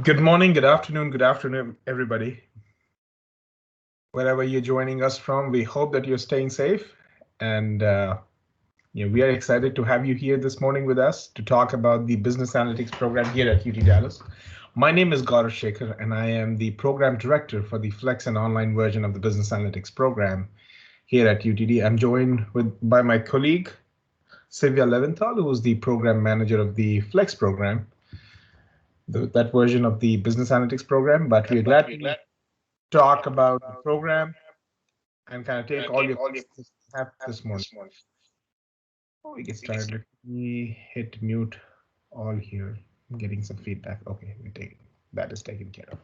Good afternoon, everybody. Wherever you're joining us from, we hope that you're staying safe. And we are excited to have you here this morning with us to talk about the Business Analytics program here at UT Dallas. My name is Gaurav Shekhar, and I am the program director for the Flex and online version of the Business Analytics program here at UTD. I'm joined by my colleague, Sylvia Leventhal, who is the program manager of the Flex program. That version of the Business Analytics program, but we're glad to talk about the program and kind of take all your questions this morning. Before we get started, let me hit mute all here. I'm getting some feedback. Okay, that is taken care of.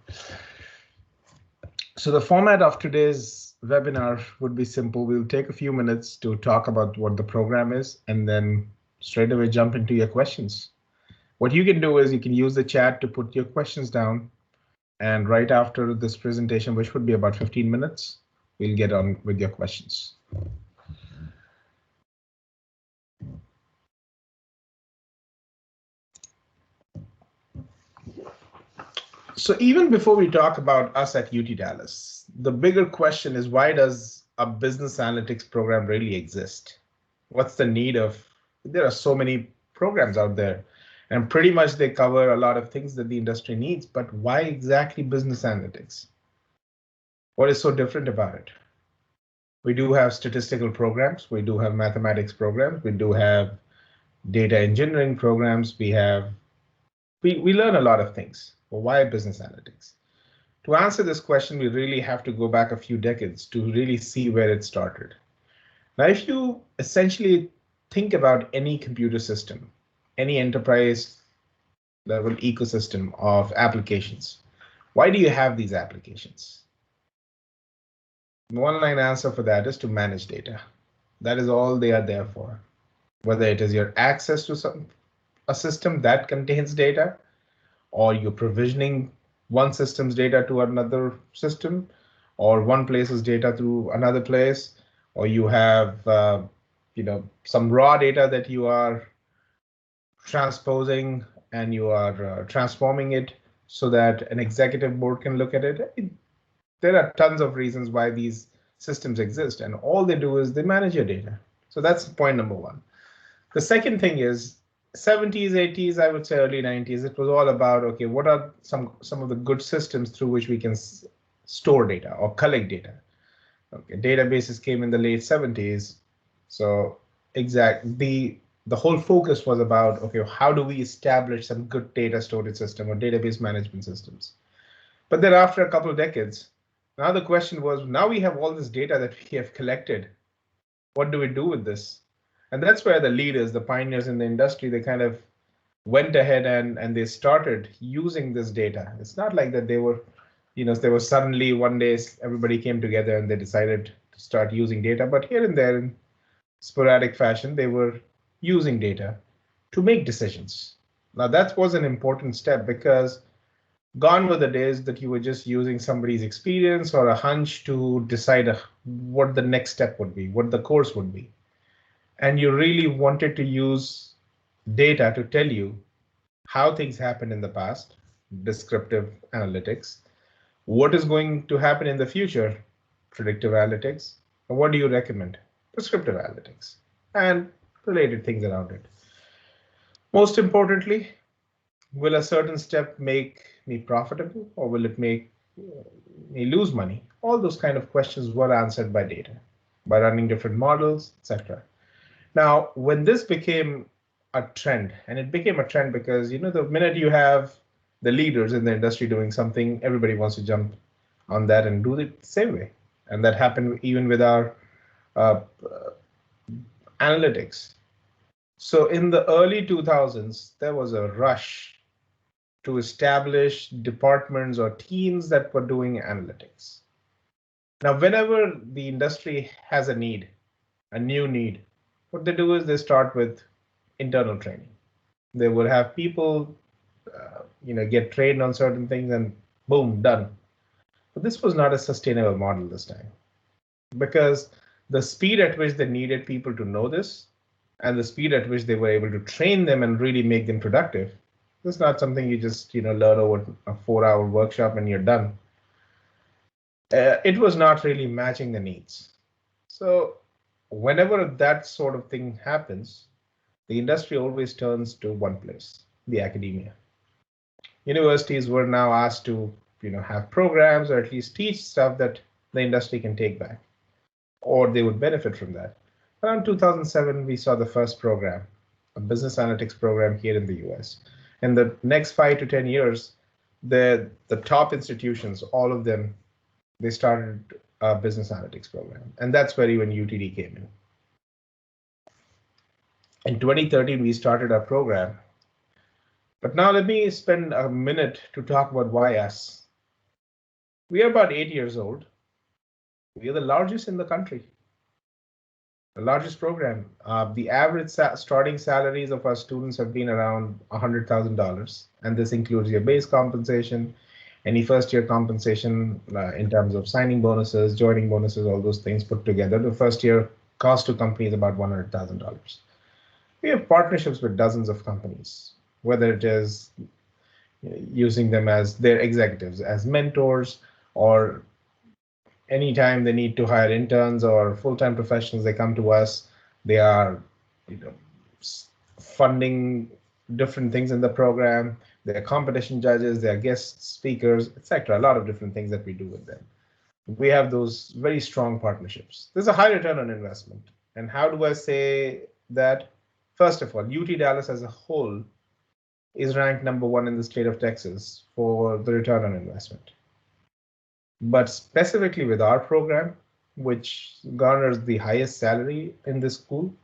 So the format of today's webinar would be simple. We'll take a few minutes to talk about what the program is and then straight away jump into your questions. What you can do is you can use the chat to put your questions down, and right after this presentation, which would be about 15 minutes, we'll get on with your questions. So even before we talk about us at UT Dallas, the bigger question is, why does a business analytics program really exist? What's the need of? There are so many programs out there, and pretty much they cover a lot of things that the industry needs, but why exactly business analytics? What is so different about it? We do have statistical programs, we do have mathematics programs, we do have data engineering programs, we learn a lot of things. Well, why business analytics? To answer this question, we really have to go back a few decades to really see where it started. Now, if you essentially think about any computer system, any enterprise level ecosystem of applications, why do you have these applications? The one-line answer for that is to manage data. That is all they are there for. Whether it is your access to a system that contains data, or you're provisioning one system's data to another system, or one place's data to another place, or you have some raw data that you are transposing and you are transforming it so that an executive board can look at it. There are tons of reasons why these systems exist, and all they do is they manage your data. So that's point number one. The second thing is 70s, 80s, I would say early 90s, it was all about, okay, what are some of the good systems through which we can store data or collect data? Okay, databases came in the late 70s. So the whole focus was about, okay, how do we establish some good data storage system or database management systems? But then after a couple of decades, now the question was, now we have all this data that we have collected. What do we do with this? And that's where the leaders, the pioneers in the industry, they kind of went ahead and they started using this data. It's not like that they were suddenly one day everybody came together and they decided to start using data, but here and there in sporadic fashion, they were using data to make decisions. Now that was an important step, because gone were the days that you were just using somebody's experience or a hunch to decide what the next step would be, what the course would be. And you really wanted to use data to tell you how things happened in the past, descriptive analytics, what is going to happen in the future, predictive analytics, and what do you recommend, prescriptive analytics, and related things around it. Most importantly, will a certain step make me profitable, or will it make me lose money? All those kind of questions were answered by data, by running different models, etc. Now, when this became a trend, and it became a trend because the minute you have the leaders in the industry doing something, everybody wants to jump on that and do it the same way. And that happened even with our analytics. So in the early 2000s, there was a rush to establish departments or teams that were doing analytics. Now, whenever the industry has a need, a new need, what they do is they start with internal training. They will have people, get trained on certain things and boom, done. But this was not a sustainable model this time, because the speed at which they needed people to know this and the speed at which they were able to train them and really make them productive This is not something you just learn over a 4-hour workshop and you're done. It was not really matching the needs. So whenever that sort of thing happens, the industry always turns to one place, the academia. Universities were now asked to have programs or at least teach stuff that the industry can take back, or they would benefit from that. Around 2007, we saw the first program, a business analytics program here in the US. In the next 5 to 10 years, the top institutions, all of them, they started a business analytics program. And that's where even UTD came in. In 2013, we started our program. But now let me spend a minute to talk about why us. We are about 8 years old. We are the largest in the country. The largest program. The average starting salaries of our students have been around $100,000, and this includes your base compensation, any first-year compensation in terms of signing bonuses, joining bonuses, all those things put together. The first-year cost to company is about $100,000. We have partnerships with dozens of companies, whether it is using them as their executives, as mentors, or anytime they need to hire interns or full-time professionals, they come to us. They are funding different things in the program. They're competition judges, they're guest speakers, etc. A lot of different things that we do with them. We have those very strong partnerships. There's a high return on investment. And how do I say that? First of all, UT Dallas as a whole is ranked #1 in the state of Texas for the return on investment. But specifically with our program, which garners the highest salary in this school,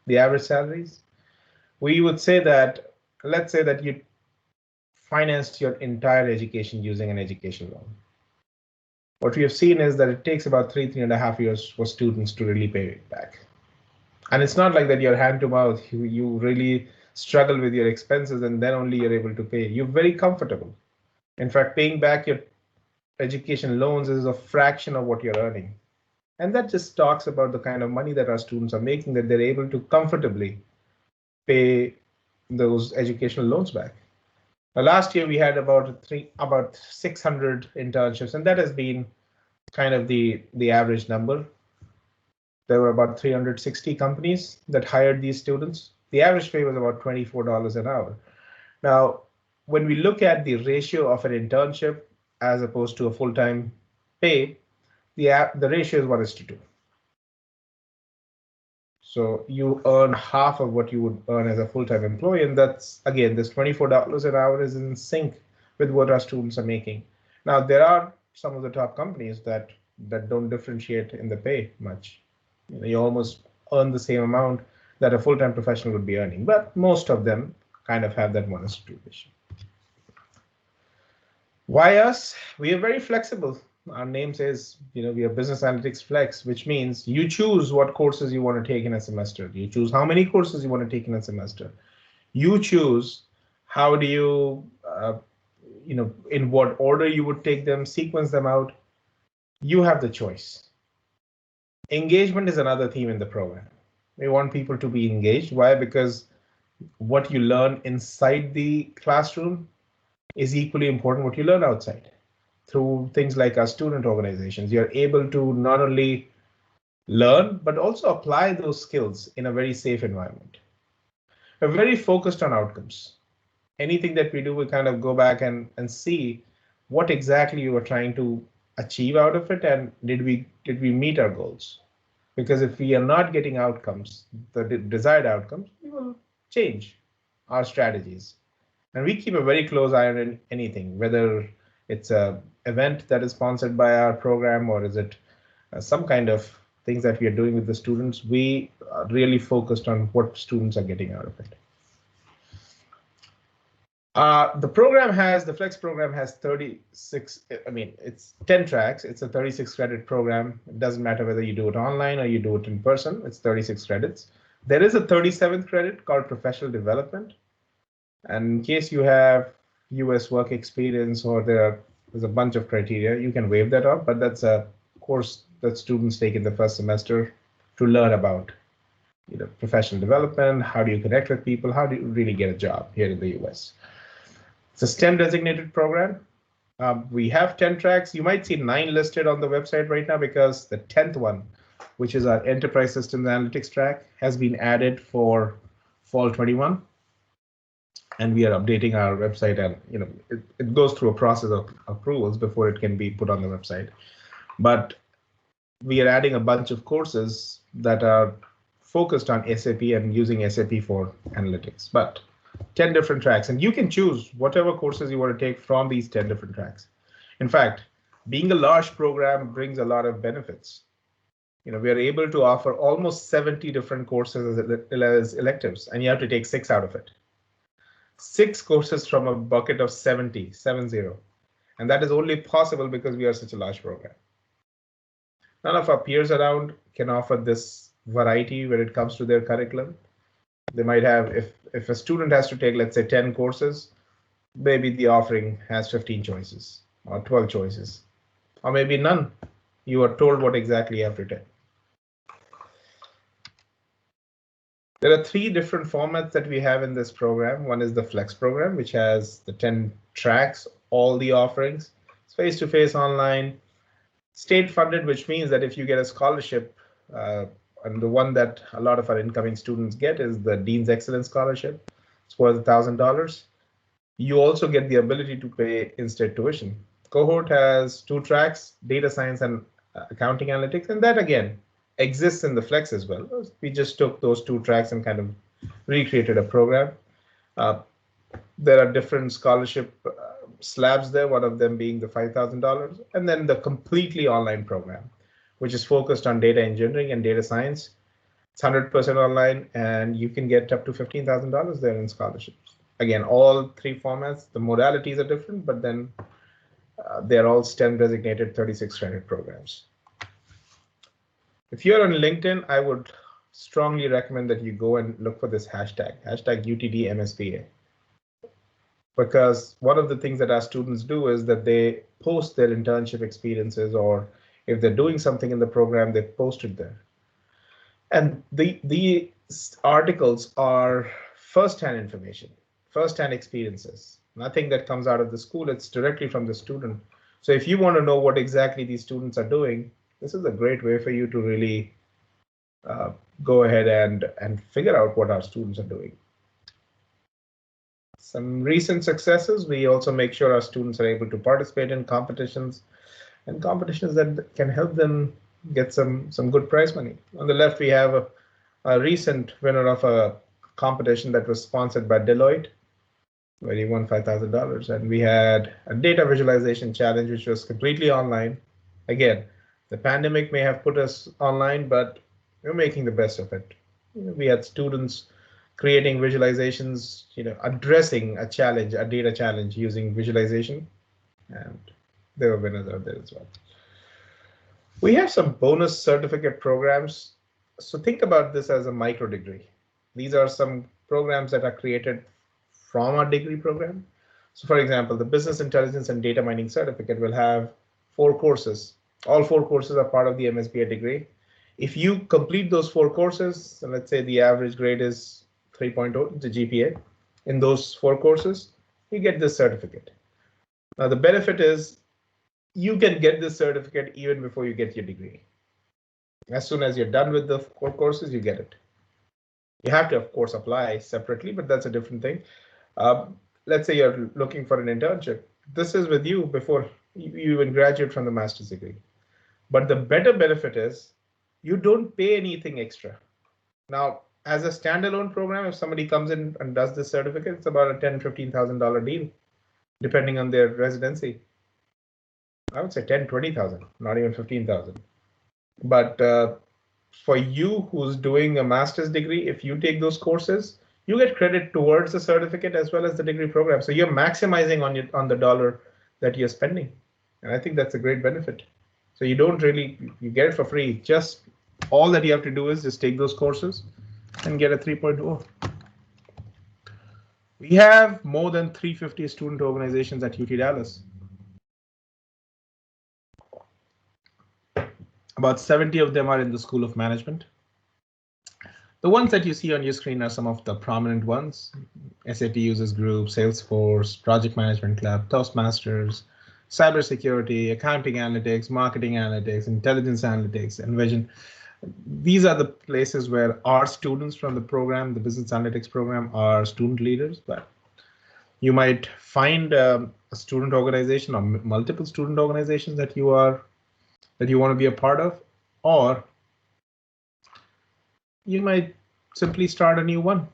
the average salaries, we would say that, let's say that you financed your entire education using an education loan. What we have seen is that it takes about 3.5 years for students to really pay it back. And it's not like that you're hand to mouth, you really struggle with your expenses and then only you're able to pay. You're very comfortable. In fact, paying back your education loans is a fraction of what you're earning. And that just talks about the kind of money that our students are making, that they're able to comfortably pay those educational loans back. Last year we had about 600 internships, and that has been kind of the average number. There were about 360 companies that hired these students. The average pay was about $24 an hour. Now, when we look at the ratio of an internship as opposed to a full-time pay, the ratio is 1:2. So you earn half of what you would earn as a full-time employee, and that's, again, this $24 an hour is in sync with what our students are making. Now, there are some of the top companies that don't differentiate in the pay much. You almost earn the same amount that a full-time professional would be earning, but most of them kind of have that 1:2 ratio. Why us? We are very flexible. Our name says, we are Business Analytics Flex, which means you choose what courses you want to take in a semester. You choose how many courses you want to take in a semester. You choose how do you, in what order you would take them, sequence them out. You have the choice. Engagement is another theme in the program. We want people to be engaged. Why? Because what you learn inside the classroom is equally important what you learn outside. Through things like our student organizations, you're able to not only learn, but also apply those skills in a very safe environment. We're very focused on outcomes. Anything that we do, we kind of go back and see what exactly you were trying to achieve out of it, and did we meet our goals? Because if we are not getting outcomes, the desired outcomes, we will change our strategies. And we keep a very close eye on anything, whether it's an event that is sponsored by our program, or is it some kind of things that we are doing with the students. We are really focused on what students are getting out of it. The Flex program has 36, it's 10 tracks. It's a 36 credit program. It doesn't matter whether you do it online or you do it in person. It's 36 credits. There is a 37th credit called professional development. And in case you have US work experience or there's a bunch of criteria, you can waive that off, but that's a course that students take in the first semester to learn about professional development. How do you connect with people? How do you really get a job here in the US? It's a STEM designated program. We have 10 tracks. You might see 9 listed on the website right now because the 10th one, which is our Enterprise Systems Analytics track, has been added for fall 21. And we are updating our website, and it goes through a process of approvals before it can be put on the website. But we are adding a bunch of courses that are focused on SAP and using SAP for analytics, but 10 different tracks, and you can choose whatever courses you want to take from these 10 different tracks. In fact, being a large program brings a lot of benefits. We are able to offer almost 70 different courses as electives, and you have to take 6 out of it. 6 courses from a bucket of 70. And that is only possible because we are such a large program. None of our peers around can offer this variety when it comes to their curriculum. They might have, if a student has to take, let's say, 10 courses, maybe the offering has 15 choices or 12 choices, or maybe none. You are told what exactly you have to take. There are 3 different formats that we have in this program. One is the Flex program, which has the 10 tracks, all the offerings. It's face-to-face online, state funded, which means that if you get a scholarship, and the one that a lot of our incoming students get is the Dean's Excellence Scholarship. It's worth $1,000. You also get the ability to pay in-state tuition. Cohort has 2 tracks, data science and accounting analytics, and that again exists in the Flex as well. We just took those 2 tracks and kind of recreated a program. There are different scholarship slabs there, one of them being the $5,000, and then the completely online program, which is focused on data engineering and data science. It's 100% online, and you can get up to $15,000 there in scholarships. Again, all 3 formats, the modalities are different, but then they're all STEM designated 36 credit programs. If you're on LinkedIn, I would strongly recommend that you go and look for this hashtag UTD MSBA. Because one of the things that our students do is that they post their internship experiences, or if they're doing something in the program, they post it there. And the articles are first-hand information, first-hand experiences. Nothing that comes out of the school, it's directly from the student. So if you want to know what exactly these students are doing, this is a great way for you to really go ahead and figure out what our students are doing. Some recent successes, we also make sure our students are able to participate in competitions, and competitions that can help them get some good prize money. On the left, we have a recent winner of a competition that was sponsored by Deloitte, where he won $5,000. And we had a data visualization challenge, which was completely online. Again, the pandemic may have put us online, but we're making the best of it. We had students creating visualizations, addressing a challenge, a data challenge using visualization, and there were winners out there as well. We have some bonus certificate programs. So think about this as a micro degree. These are some programs that are created from our degree program. So for example, the Business Intelligence and Data Mining Certificate will have 4 courses. All 4 courses are part of the MSBA degree. If you complete those 4 courses, and let's say the average grade is 3.0, the GPA, in those 4 courses, you get this certificate. Now the benefit is you can get this certificate even before you get your degree. As soon as you're done with the 4 courses, you get it. You have to, of course, apply separately, but that's a different thing. Let's say you're looking for an internship. This is with you before you even graduate from the master's degree. But the better benefit is you don't pay anything extra. Now, as a standalone program, if somebody comes in and does this certificate, it's about a $10,000, $15,000 deal, depending on their residency. I would say 10, 20,000, not even 15,000. But for you who's doing a master's degree, if you take those courses, you get credit towards the certificate as well as the degree program. So you're maximizing on the dollar that you're spending. And I think that's a great benefit. So you don't really, you get it for free. Just all that you have to do is just take those courses and get a 3.0. We have more than 350 student organizations at UT Dallas. About 70 of them are in the School of Management. The ones that you see on your screen are some of the prominent ones. SAP Users Group, Salesforce, Project Management Club, Toastmasters, Cybersecurity, Accounting Analytics, Marketing Analytics, Intelligence Analytics, Envision. These are the places where our students from the program, the Business Analytics program, are student leaders. But you might find a student organization or multiple student organizations that you want to be a part of, or you might simply start a new one.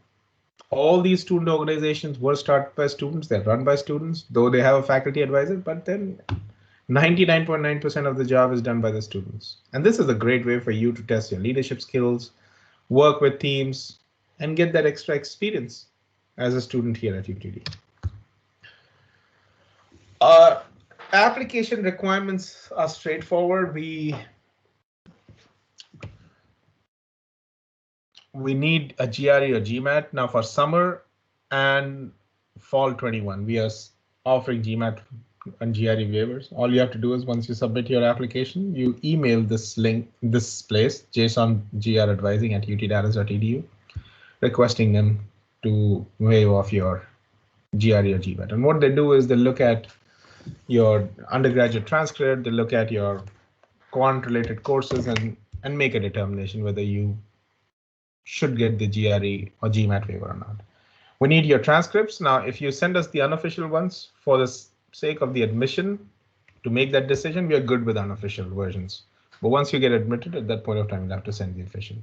All these student organizations were started by students, they're run by students, though they have a faculty advisor, but then 99.9% of the job is done by the students. And this is a great way for you to test your leadership skills, work with teams, and get that extra experience as a student here at UTD. Application requirements are straightforward. We need a GRE or GMAT. Now for summer and fall 21, we are offering GMAT and GRE waivers. All you have to do is once you submit your application, you email this link, this place, jasongradvising@utdallas.edu, requesting them to waive off your GRE or GMAT. And what they do is they look at your undergraduate transcript, they look at your quant-related courses and make a determination whether you should get the GRE or GMAT waiver or not. We need your transcripts. Now, if you send us the unofficial ones for the sake of the admission to make that decision, we are good with unofficial versions. But once you get admitted, at that point of time, you'll have to send the official.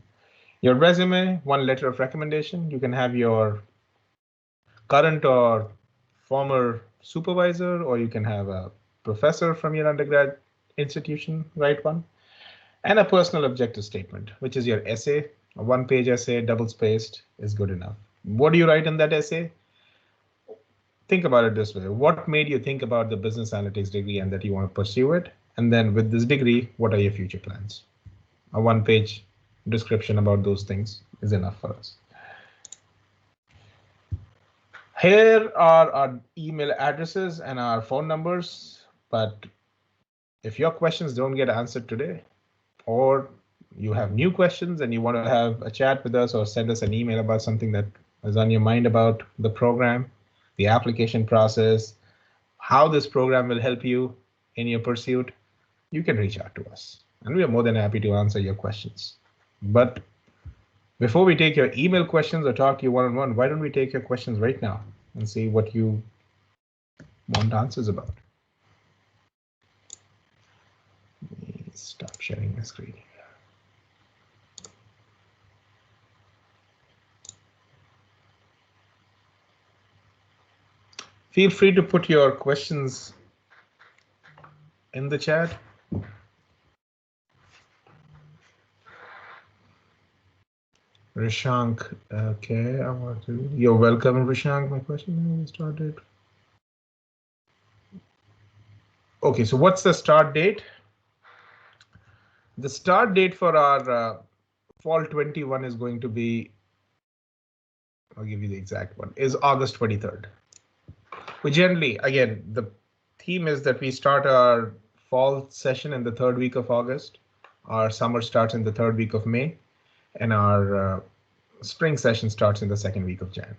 Your resume, one letter of recommendation. You can have your current or former supervisor, or you can have a professor from your undergrad institution write one, and a personal objective statement, which is your essay. A one-page essay, double-spaced, is good enough. What do you write in that essay? Think about it this way. What made you think about the business analytics degree and that you want to pursue it? And then with this degree, what are your future plans? A one-page description about those things is enough for us. Here are our email addresses and our phone numbers. But if your questions don't get answered today, or you have new questions and you want to have a chat with us or send us an email about something that is on your mind about the program, the application process, how this program will help you in your pursuit, you can reach out to us. And we are more than happy to answer your questions. But before we take your email questions or talk to you one-on-one, why don't we take your questions right now and see what you want answers about? Let me stop sharing my screen. Feel free to put your questions in the chat. Rishank, okay, you're welcome, Rishank. My question started. Okay, so what's the start date? The start date for our fall 21 is going to be, I'll give you the exact one, is August 23rd. We generally, again, the theme is that we start our fall session in the third week of August. Our summer starts in the third week of May, and our spring session starts in the second week of Jan.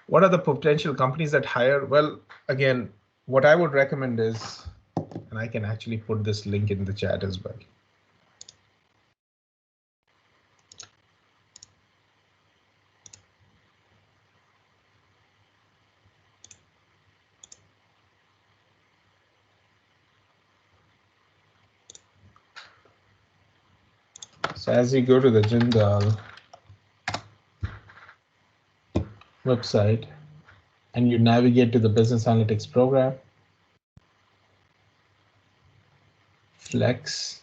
What are the potential companies that hire? Well, again, what I would recommend is, and I can actually put this link in the chat as well. So as you go to the Jindal website and you navigate to the business analytics program, flex,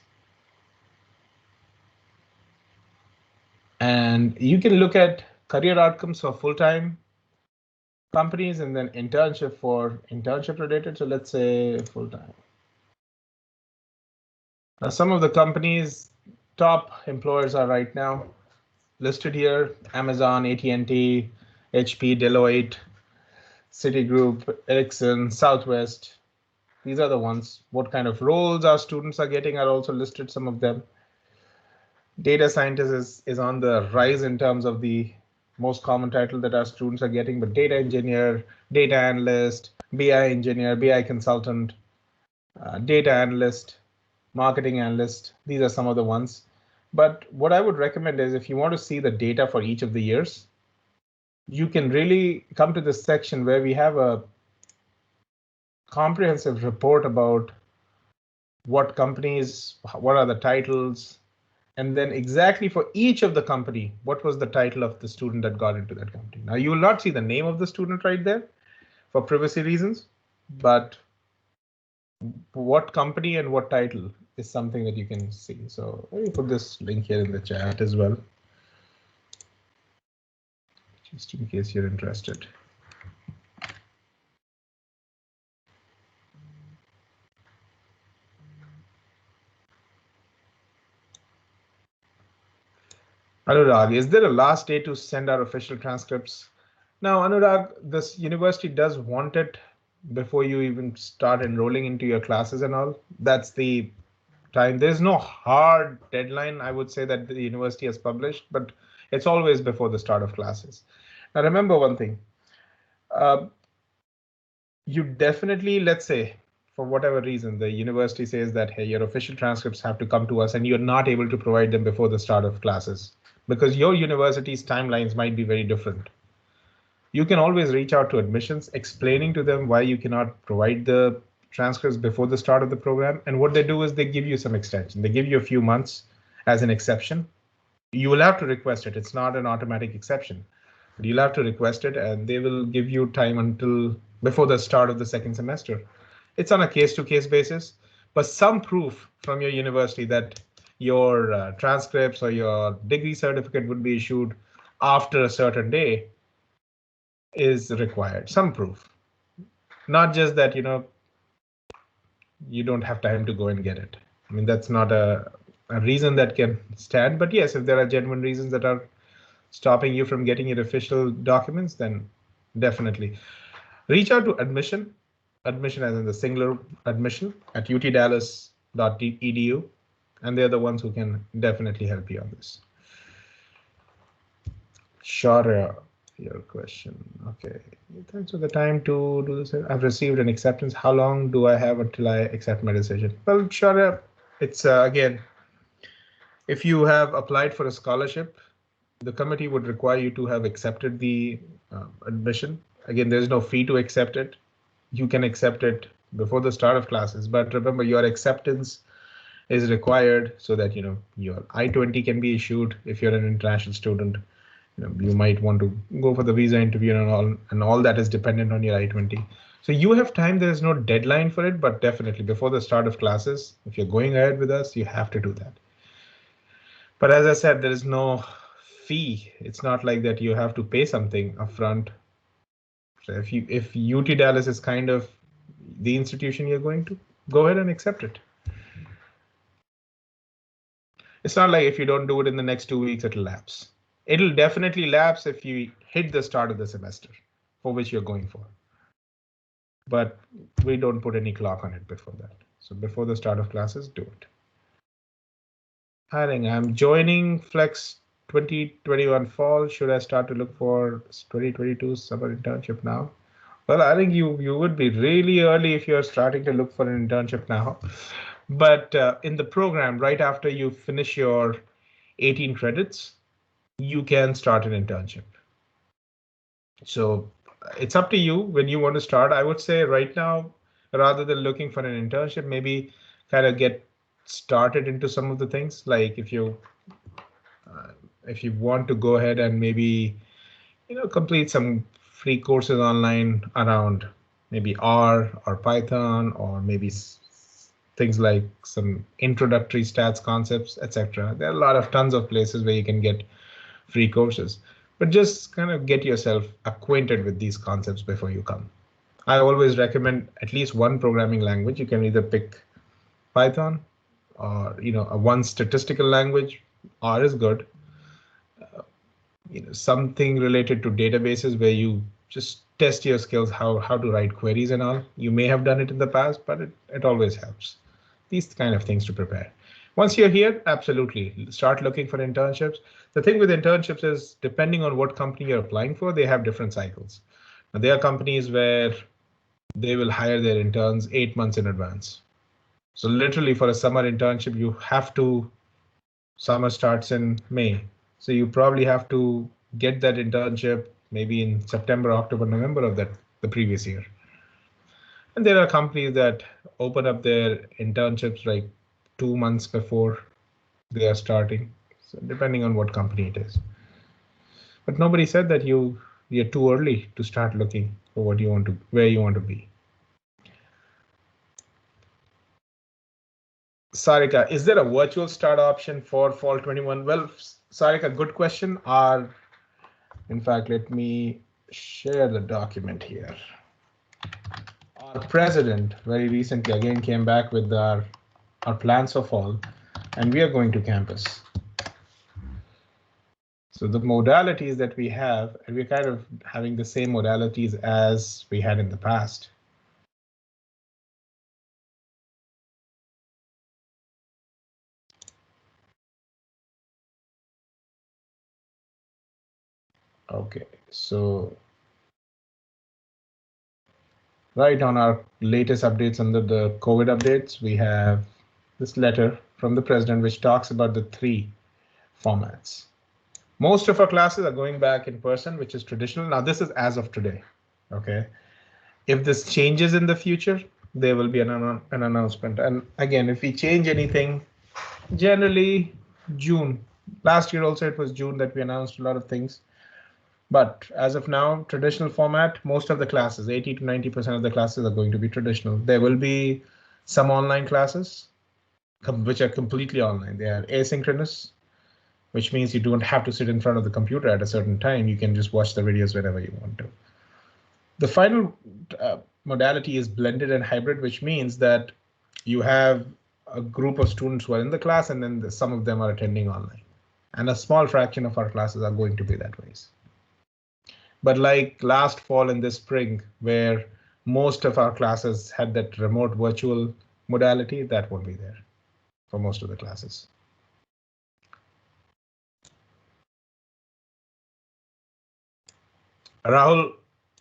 and you can look at career outcomes for full-time companies and then internship for internship related. So let's say full-time. Now some of the companies, top employers are right now listed here: Amazon, AT&T, HP, Deloitte, Citigroup, Ericsson, Southwest. These are the ones. What kind of roles our students are getting are also listed, some of them. Data scientist is on the rise in terms of the most common title that our students are getting, but data engineer, data analyst, BI engineer, BI consultant, data analyst, marketing analyst, these are some of the ones. But what I would recommend is if you want to see the data for each of the years, you can really come to this section where we have a comprehensive report about what companies, what are the titles, and then exactly for each of the company, what was the title of the student that got into that company. Now you will not see the name of the student right there for privacy reasons, but what company and what title is something that you can see. So let me put this link here in the chat as well, just in case you're interested. Anurag, is there a last day to send our official transcripts? Now, Anurag, this university does want it before you even start enrolling into your classes and all. That's the time. There's no hard deadline, I would say, that the university has published, but it's always before the start of classes. Now, remember one thing. You definitely, let's say, for whatever reason, the university says that, hey, your official transcripts have to come to us and you're not able to provide them before the start of classes because your university's timelines might be very different. You can always reach out to admissions, explaining to them why you cannot provide the transcripts before the start of the program. And what they do is they give you some extension. They give you a few months as an exception. You will have to request it. It's not an automatic exception. But you'll have to request it and they will give you time until before the start of the second semester. It's on a case-to-case basis, but some proof from your university that your transcripts or your degree certificate would be issued after a certain day is required. Some proof, not just that, you don't have time to go and get it. I mean, that's not a reason that can stand, but yes, if there are genuine reasons that are stopping you from getting your official documents, then definitely reach out to admission as in the singular admission at utdallas.edu, and they're the ones who can definitely help you on this. Sure, your question. Okay, thanks for the time to do this. I've received an acceptance. How long do I have until I accept my decision? Well, sure, it's again, if you have applied for a scholarship, the committee would require you to have accepted the admission. Again, there's no fee to accept it. You can accept it before the start of classes, but remember your acceptance is required so that your I-20 can be issued if you're an international student. You might want to go for the visa interview and all that is dependent on your I-20. So you have time. There is no deadline for it, but definitely before the start of classes, if you're going ahead with us, you have to do that. But as I said, there is no fee. It's not like that you have to pay something upfront. So if UT Dallas is kind of the institution you're going to, go ahead and accept it. It's not like if you don't do it in the next 2 weeks, it'll lapse. It'll definitely lapse if you hit the start of the semester for which you're going for. But we don't put any clock on it before that. So before the start of classes, do it. Hiring, I'm joining Flex 2021 fall. Should I start to look for 2022 summer internship now? Well, I think you would be really early if you're starting to look for an internship now. But in the program, right after you finish your 18 credits, you can start an internship. So it's up to you when you want to start. I would say right now, rather than looking for an internship, maybe kind of get started into some of the things. Like if you want to go ahead and maybe complete some free courses online around maybe R or Python, or maybe things like some introductory stats concepts, etc. There are a lot of tons of places where you can get free courses, but just kind of get yourself acquainted with these concepts before you come. I always recommend at least one programming language. You can either pick Python or a one statistical language. R is good. Something related to databases where you just test your skills, how to write queries and all. You may have done it in the past, but it always helps. These kind of things to prepare. Once you're here, absolutely start looking for internships. The thing with internships is depending on what company you're applying for, they have different cycles. Now, there are companies where they will hire their interns 8 months in advance. So literally for a summer internship, you have to, summer starts in May. So you probably have to get that internship maybe in September, October, November of the previous year. And there are companies that open up their internships like 2 months before they are starting. So depending on what company it is. But nobody said that you're too early to start looking for what you want to, where you want to be. Sarika, is there a virtual start option for fall 21? Well, Sarika, good question. In fact, let me share the document here. Our president very recently again came back with our plans for fall, and we are going to campus. So the modalities that we have, and we're kind of having the same modalities as we had in the past. Okay, so right on our latest updates under the COVID updates, we have this letter from the president which talks about the 3 formats. Most of our classes are going back in person, which is traditional. Now, this is as of today. Okay. If this changes in the future, there will be an announcement. And again, if we change anything, generally June. Last year also it was June that we announced a lot of things. But as of now, traditional format, most of the classes, 80 to 90% of the classes are going to be traditional. There will be some online classes, which are completely online. They are asynchronous, which means you don't have to sit in front of the computer at a certain time. You can just watch the videos whenever you want to. The final modality is blended and hybrid, which means that you have a group of students who are in the class, and then some of them are attending online. And a small fraction of our classes are going to be that way. But like last fall and this spring, where most of our classes had that remote virtual modality, that won't be there for most of the classes. Rahul,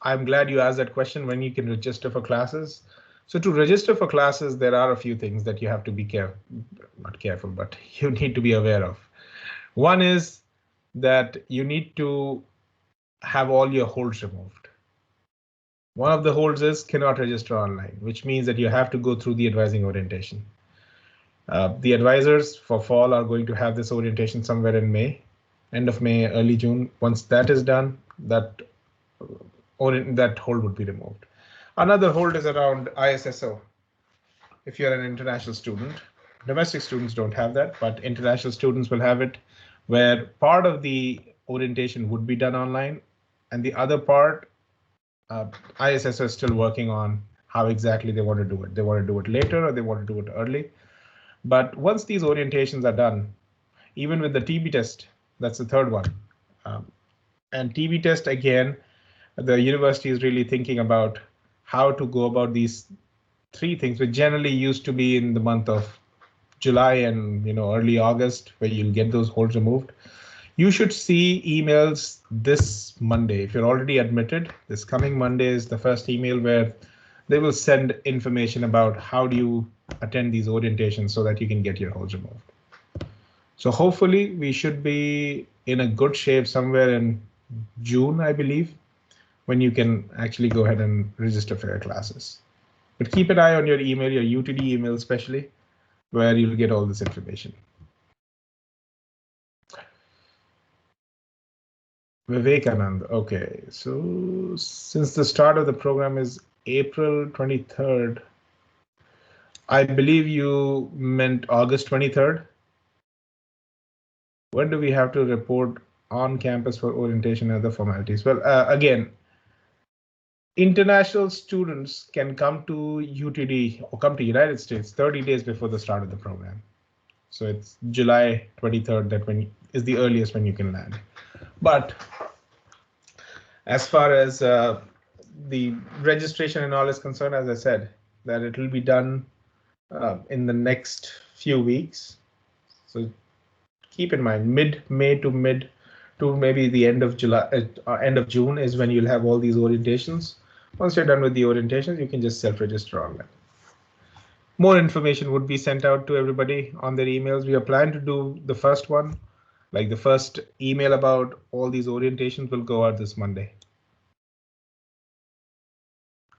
I'm glad you asked that question, when you can register for classes. So to register for classes, there are a few things that you have to be not careful, but you need to be aware of. One is that you need to have all your holds removed. One of the holds is cannot register online, which means that you have to go through the advising orientation. The advisors for fall are going to have this orientation somewhere in May, end of May, early June. Once that is done, that hold would be removed. Another hold is around ISSO. If you're an international student, domestic students don't have that, but international students will have it, where part of the orientation would be done online, and the other part, ISSO is still working on how exactly they want to do it. They want to do it later or they want to do it early. But once these orientations are done, even with the TB test, that's the third one. And TB test, again, the university is really thinking about how to go about these 3 things, which generally used to be in the month of July and early August, where you'll get those holds removed. You should see emails this Monday. If you're already admitted, this coming Monday is the first email where they will send information about how do you attend these orientations so that you can get your holds removed. So hopefully we should be in a good shape somewhere in June, I believe, when you can actually go ahead and register for your classes. But keep an eye on your email, your UTD email especially, where you'll get all this information. Vivekanand, okay, so since the start of the program is April 23rd, I believe you meant August 23rd. When do we have to report on campus for orientation and other formalities? Well, again, international students can come to UTD or come to United States 30 days before the start of the program. So it's July 23rd that is the earliest when you can land. But as far as the registration and all is concerned, as I said, that it will be done in the next few weeks. So keep in mind, mid-May to maybe the end of July, end of June is when you'll have all these orientations. Once you're done with the orientations, you can just self-register online. More information would be sent out to everybody on their emails. We are planning to do the first one, like the first email about all these orientations will go out this Monday.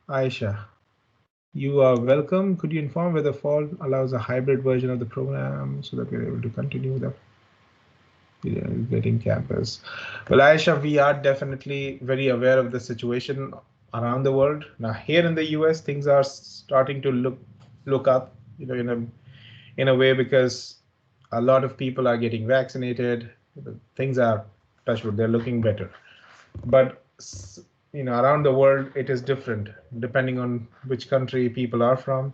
Aisha, you are welcome. Could you inform whether fall allows a hybrid version of the program so that we're able to continue the getting campus? Well, Aisha, we are definitely very aware of the situation around the world. Now, here in the US, things are starting to look up, in a way, because a lot of people are getting vaccinated. Things are, touch wood, they're looking better. But around the world, it is different depending on which country people are from,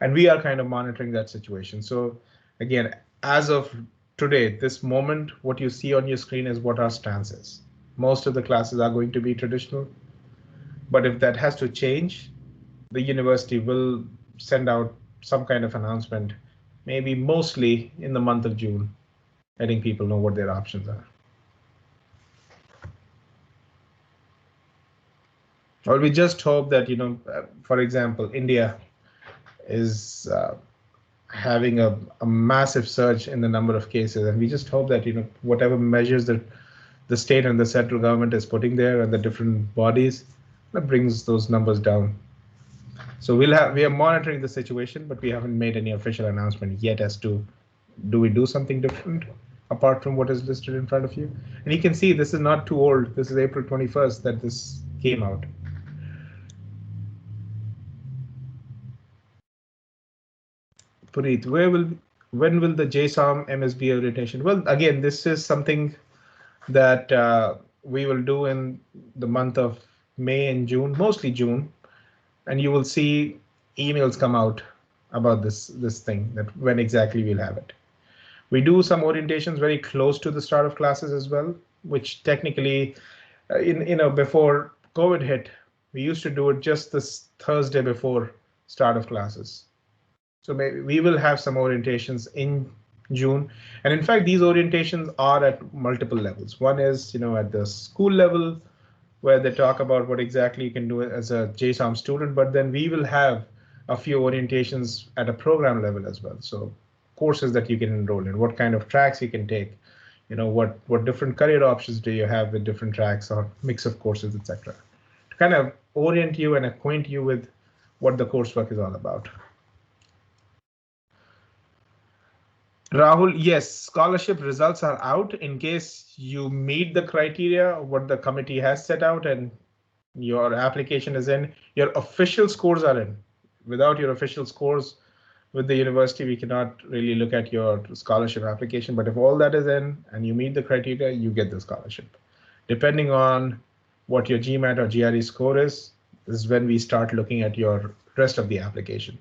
and we are kind of monitoring that situation. So again, as of today, this moment, what you see on your screen is what our stance is. Most of the classes are going to be traditional, but if that has to change, the university will send out some kind of announcement, maybe mostly in the month of June, letting people know what their options are. Or we just hope that, for example, India is having a massive surge in the number of cases, and we just hope that, whatever measures that the state and the central government is putting there and the different bodies, that brings those numbers down. So we are monitoring the situation, but we haven't made any official announcement yet as to do we do something different apart from what is listed in front of you. And you can see this is not too old. This is April 21st that this came out. Puneet, when will the JSOM MSBA orientation? Well, again, this is something that we will do in the month of May and June, mostly June, and you will see emails come out about this thing, that when exactly we'll have it. We do some orientations very close to the start of classes as well, which technically, before COVID hit, we used to do it just this Thursday before start of classes. So maybe we will have some orientations in June. And in fact, these orientations are at multiple levels. One is, at the school level, where they talk about what exactly you can do as a JSOM student, but then we will have a few orientations at a program level as well. So courses that you can enroll in, what kind of tracks you can take, what different career options do you have with different tracks or mix of courses, etc. To kind of orient you and acquaint you with what the coursework is all about. Rahul, yes, scholarship results are out in case you meet the criteria, what the committee has set out, and your application is in, your official scores are in. Without your official scores with the university, we cannot really look at your scholarship application. But if all that is in and you meet the criteria, you get the scholarship. Depending on what your GMAT or GRE score is when we start looking at your rest of the application.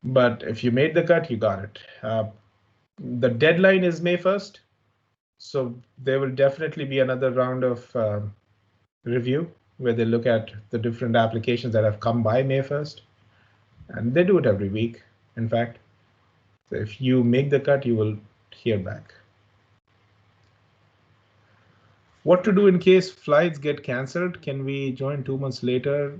But if you made the cut, you got it. The deadline is May 1st. So there will definitely be another round of review where they look at the different applications that have come by May 1st. And they do it every week, in fact. So if you make the cut, you will hear back. What to do in case flights get canceled? Can we join 2 months later?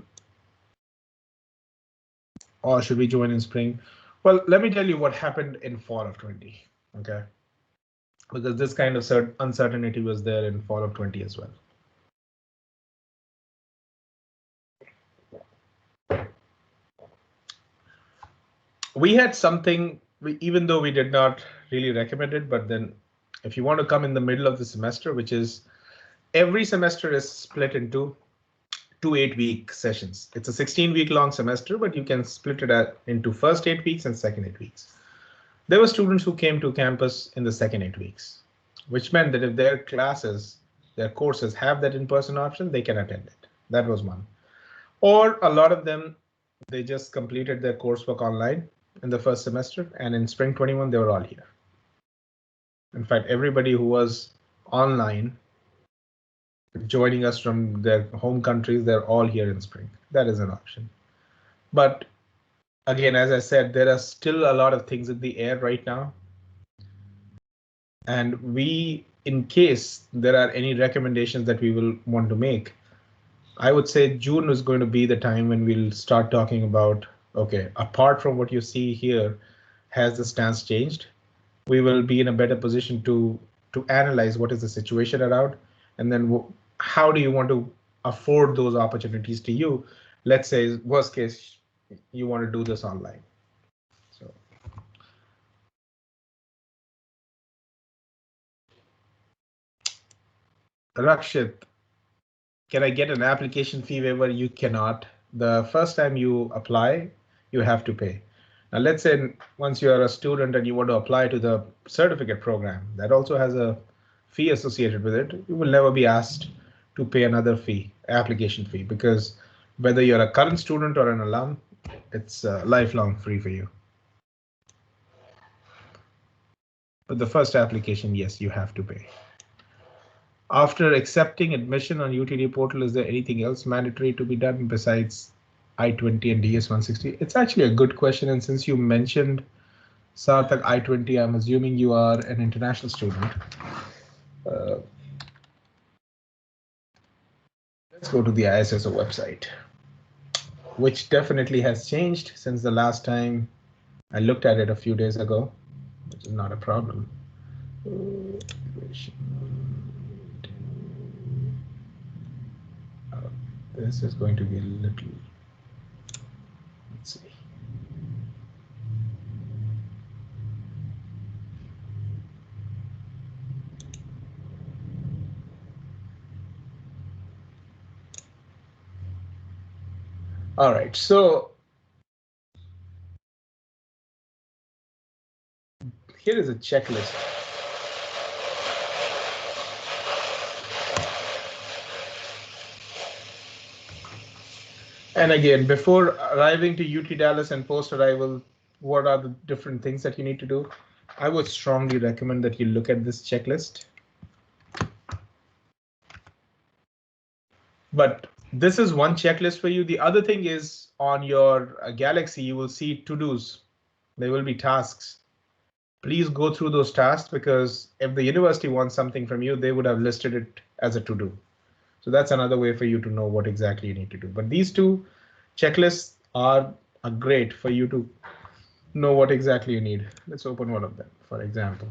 Or should we join in spring? Well, let me tell you what happened in fall of 20, okay? Because this kind of uncertainty was there in fall of 20 as well. We had something, even though we did not really recommend it, but then if you want to come in the middle of the semester, which is every semester is split into 2 8-week sessions. It's a 16-week long semester, but you can split it into first 8 weeks and second 8 weeks. There were students who came to campus in the second 8 weeks, which meant that if their courses have that in-person option, they can attend it. That was one. Or a lot of them, they just completed their coursework online in the first semester, and in spring 21, they were all here. In fact, everybody who was online joining us from their home countries, they're all here in spring. That is an option. But again, as I said, there are still a lot of things in the air right now. And we, in case there are any recommendations that we will want to make, I would say June is going to be the time when we'll start talking about, okay, apart from what you see here, has the stance changed? We will be in a better position to analyze what is the situation around, and then how do you want to afford those opportunities to you. Let's say worst case, you want to do this online. So Rakshit, can I get an application fee waiver? You cannot. The first time you apply, you have to pay. Now, let's say once you are a student and you want to apply to the certificate program, that also has a fee associated with it. You will never be asked to pay another fee, application fee, because whether you're a current student or an alum, it's lifelong free for you. But the first application, yes, you have to pay. After accepting admission on UTD portal, is there anything else mandatory to be done besides I-20 and DS-160? It's actually a good question. And since you mentioned Sarthak I-20, I'm assuming you are an international student. Let's go to the ISSO website, which definitely has changed since the last time I looked at it a few days ago, which is not a problem. This is going to be a little, let's see. All right, so here is a checklist. And again, before arriving to UT Dallas and post-arrival, what are the different things that you need to do? I would strongly recommend that you look at this checklist. But this is one checklist for you. The other thing is on your Galaxy, you will see to-dos. There will be tasks. Please go through those tasks, because if the university wants something from you, they would have listed it as a to-do. So that's another way for you to know what exactly you need to do. But these two checklists are great for you to know what exactly you need. Let's open one of them. For example,